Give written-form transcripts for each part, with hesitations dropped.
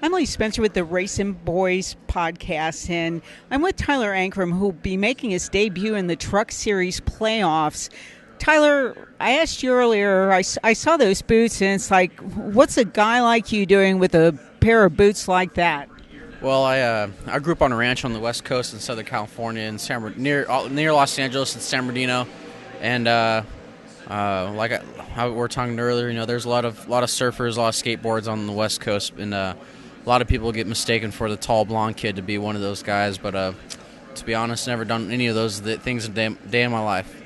I'm Lee Spencer with the RacinBoys podcast, and I'm with Tyler Ankrum, who will be making his debut in the Truck Series playoffs. Tyler, I asked you earlier, I saw those boots, and it's like, what's a guy like you doing with a pair of boots like that? Well, I grew up on a ranch on the West Coast in Southern California, in near Los Angeles in San Bernardino, and how we were talking earlier, there's a lot of surfers, a lot of skateboards on the West Coast, and a lot of people get mistaken for the tall blonde kid to be one of those guys. But to be honest, never done any of those things a day in my life.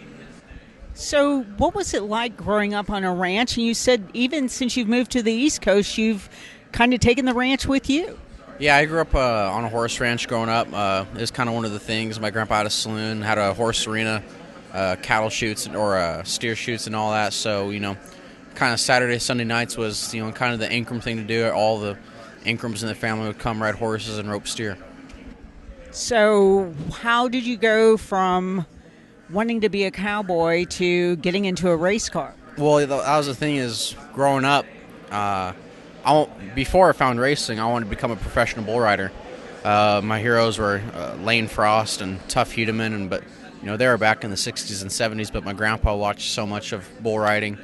So, what was it like growing up on a ranch? And you said even since you've moved to the East Coast, you've kind of taken the ranch with you. Yeah, I grew up on a horse ranch growing up. It was kind of one of the things. My grandpa had a saloon, had a horse arena, cattle shoots or steer shoots and all that. So, kind of Saturday, Sunday nights was, kind of the Ankrum thing to do. All the Ankrums in the family would come ride horses and rope steer. So, how did you go from wanting to be a cowboy to getting into a race car? Well, that was the thing is, growing up, before I found racing, I wanted to become a professional bull rider. My heroes were Lane Frost and Tuff Hudeman, but they were back in the 60s and 70s. But my grandpa watched so much of bull riding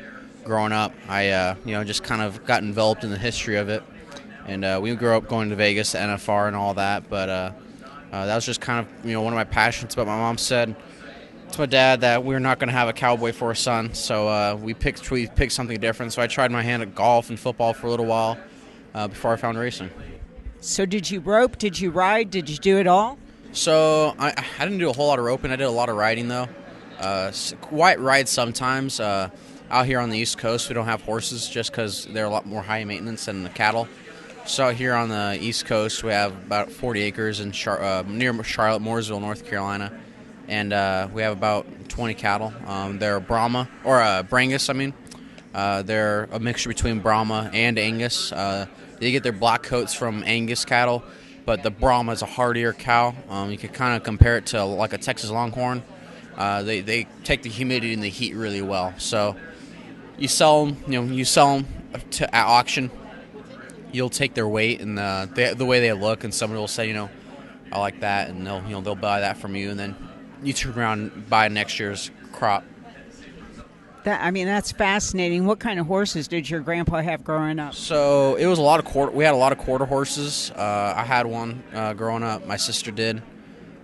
growing up. I just kind of got enveloped in the history of it, and we grew up going to Vegas, NFR, and all that. But that was just kind of one of my passions. But my mom said to my dad that we were not going to have a cowboy for a son, so we picked something different. So I tried my hand at golf and football for a little while before I found racing. So did you rope? Did you ride? Did you do it all? So I didn't do a whole lot of roping. I did a lot of riding, though. Quite ride sometimes. Out here on the East Coast, we don't have horses just because they're a lot more high maintenance than the cattle. So out here on the East Coast, we have about 40 acres in near Charlotte, Mooresville, North Carolina. And we have about 20 cattle. They're Brahma, or Brangus, I mean. They're a mixture between Brahma and Angus. They get their black coats from Angus cattle, but the Brahma is a hardier cow. You can kind of compare it to like a Texas Longhorn. They take the humidity and the heat really well. So you sell them, at auction. You'll take their weight and the way they look, and somebody will say, I like that, and they'll buy that from you, and then you turn around and buy next year's crop. That's fascinating. What kind of horses did your grandpa have growing up? So it was we had a lot of quarter horses. I had one growing up. My sister did.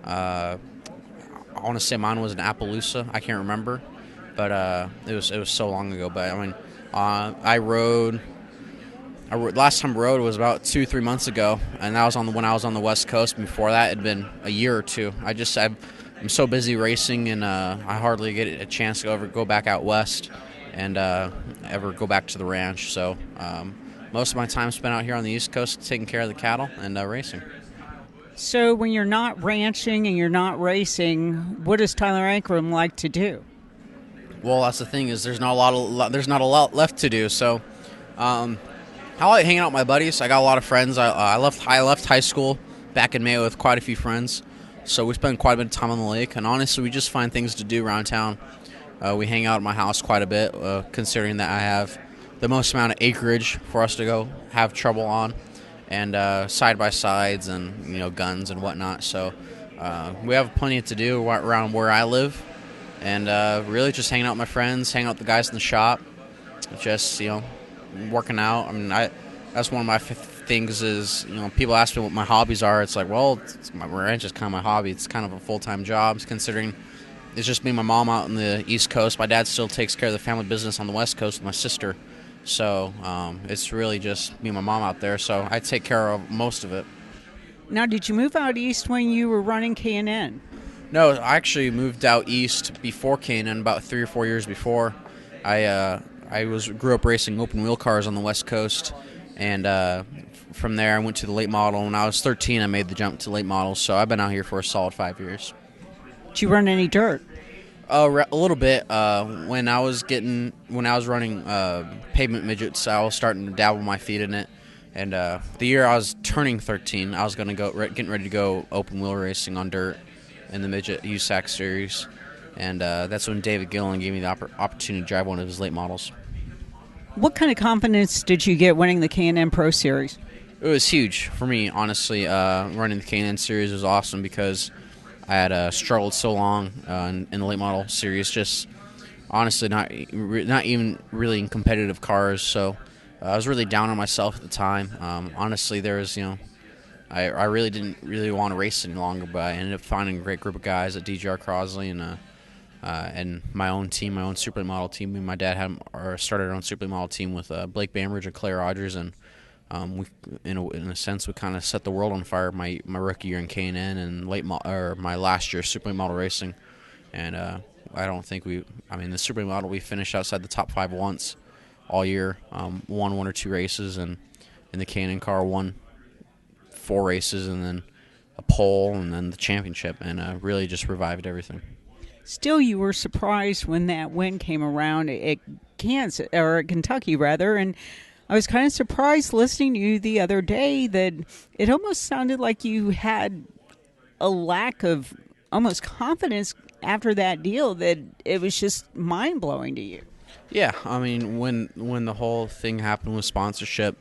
I want to say mine was an Appaloosa. I can't remember, but it was so long ago. But I rode. Last time I rode was about 2-3 months ago, and that was when I was on the West Coast. Before that, it had been a year or two. I'm so busy racing, and I hardly get a chance to go back out west and ever go back to the ranch. So most of my time spent out here on the East Coast taking care of the cattle and racing. So when you're not ranching and you're not racing, what does Tyler Ankrum like to do? Well, that's the thing is there's not a lot left to do. So I like hanging out with my buddies. I got a lot of friends. I left high school back in May with quite a few friends. So we spend quite a bit of time on the lake, and honestly, we just find things to do around town. We hang out at my house quite a bit, considering that I have the most amount of acreage for us to go have trouble on, and side-by-sides and guns and whatnot. So we have plenty to do around where I live, and really just hanging out with my friends, hanging out with the guys in the shop, just working out. That's one of my things is, people ask me what my hobbies are. It's like, well, my ranch is kind of my hobby. It's kind of a full-time job, considering it's just me and my mom out on the East Coast. My dad still takes care of the family business on the West Coast with my sister. So it's really just me and my mom out there. So I take care of most of it. Now, did you move out east when you were running K&N? No, I actually moved out east before K&N, about 3 or 4 years before. I grew up racing open wheel cars on the West Coast, and from there I went to the late model. When I was 13, I made the jump to late model, so I've been out here for a solid 5 years. Did you run any dirt? A little bit. When I was running pavement midgets, I was starting to dabble my feet in it. And the year I was turning 13, I was getting ready to go open wheel racing on dirt in the midget USAC series. And that's when David Gillen gave me the opportunity to drive one of his late models. What kind of confidence did you get winning the K&N Pro Series? It was huge for me, honestly. Running the K&N series was awesome because I had struggled so long in the late model series, just honestly not even really in competitive cars. So I was really down on myself at the time. Honestly, there was, I really didn't really want to race any longer, but I ended up finding a great group of guys at DGR Crosley and my own team, my own super late model team. Me and my dad started our own super late model team with Blake Bambridge and Clay Rogers, and we, in a sense, we kind of set the world on fire my rookie year in K&N and my last year super late model racing. And I don't think the super late model, we finished outside the top 5 once all year. Won 1 or 2 races, and in the K&N car won 4 races, and then a pole, and then the championship, and really just revived everything. Still, you were surprised when that win came around at Kansas, or at Kentucky, rather, and I was kind of surprised listening to you the other day that it almost sounded like you had a lack of almost confidence after that deal, that it was just mind-blowing to you. Yeah, I mean, when the whole thing happened with sponsorship,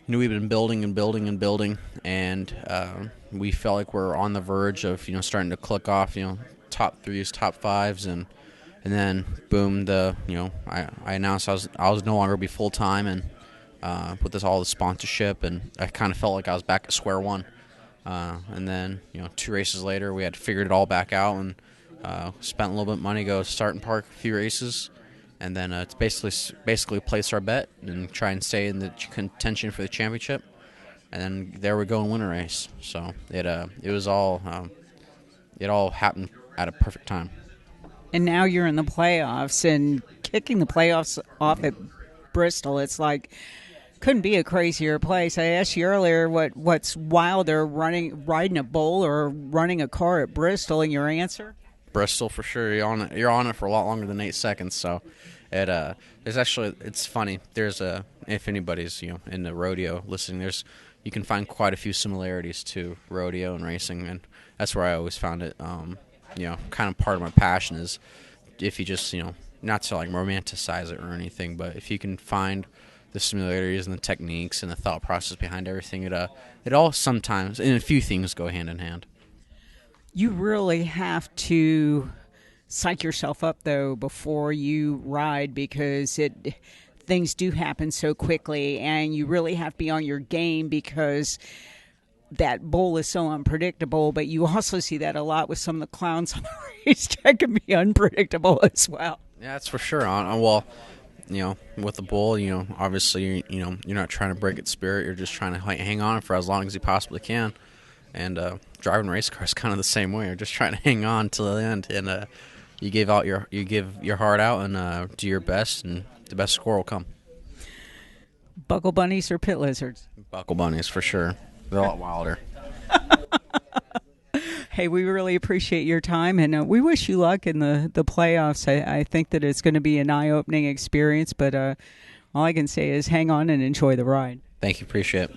we've been building and building and building, and we felt like we're on the verge of starting to click off, top 3s, top 5s, and then boom, I announced I was no longer be full time, and with all the sponsorship, and I kind of felt like I was back at square one. And then 2 races later, we had figured it all back out, and spent a little bit of money, go start and park a few races, and then it's basically place our bet and try and stay in the contention for the championship, and then there we go and win a race. So it was all it all happened at a perfect time. And now you're in the playoffs and kicking the playoffs off at Bristol. It's like, couldn't be a crazier place. I asked you earlier what's wilder, riding a bull or running a car at Bristol, and your answer? Bristol for sure. You're on it for a lot longer than 8 seconds. So it's funny. There's if anybody's in the rodeo listening, you can find quite a few similarities to rodeo and racing, and that's where I always found it. Kind of part of my passion is if you just not to like romanticize it or anything, but if you can find the similarities and the techniques and the thought process behind everything, it all sometimes, and a few things go hand in hand. You really have to psych yourself up, though, before you ride, because things do happen so quickly, and you really have to be on your game because that bull is so unpredictable. But you also see that a lot with some of the clowns on the racetrack, can be unpredictable as well. Yeah, that's for sure. Well, with the bull, obviously, you're not trying to break its spirit. You're just trying to hang on for as long as you possibly can. And driving a race car is kind of the same way. You're just trying to hang on till the end, and you give your heart out and do your best, and the best score will come. Buckle bunnies or pit lizards? Buckle bunnies for sure. They're a lot wilder. Hey, we really appreciate your time, and we wish you luck in the playoffs. I think that it's going to be an eye-opening experience, but all I can say is hang on and enjoy the ride. Thank you. Appreciate it.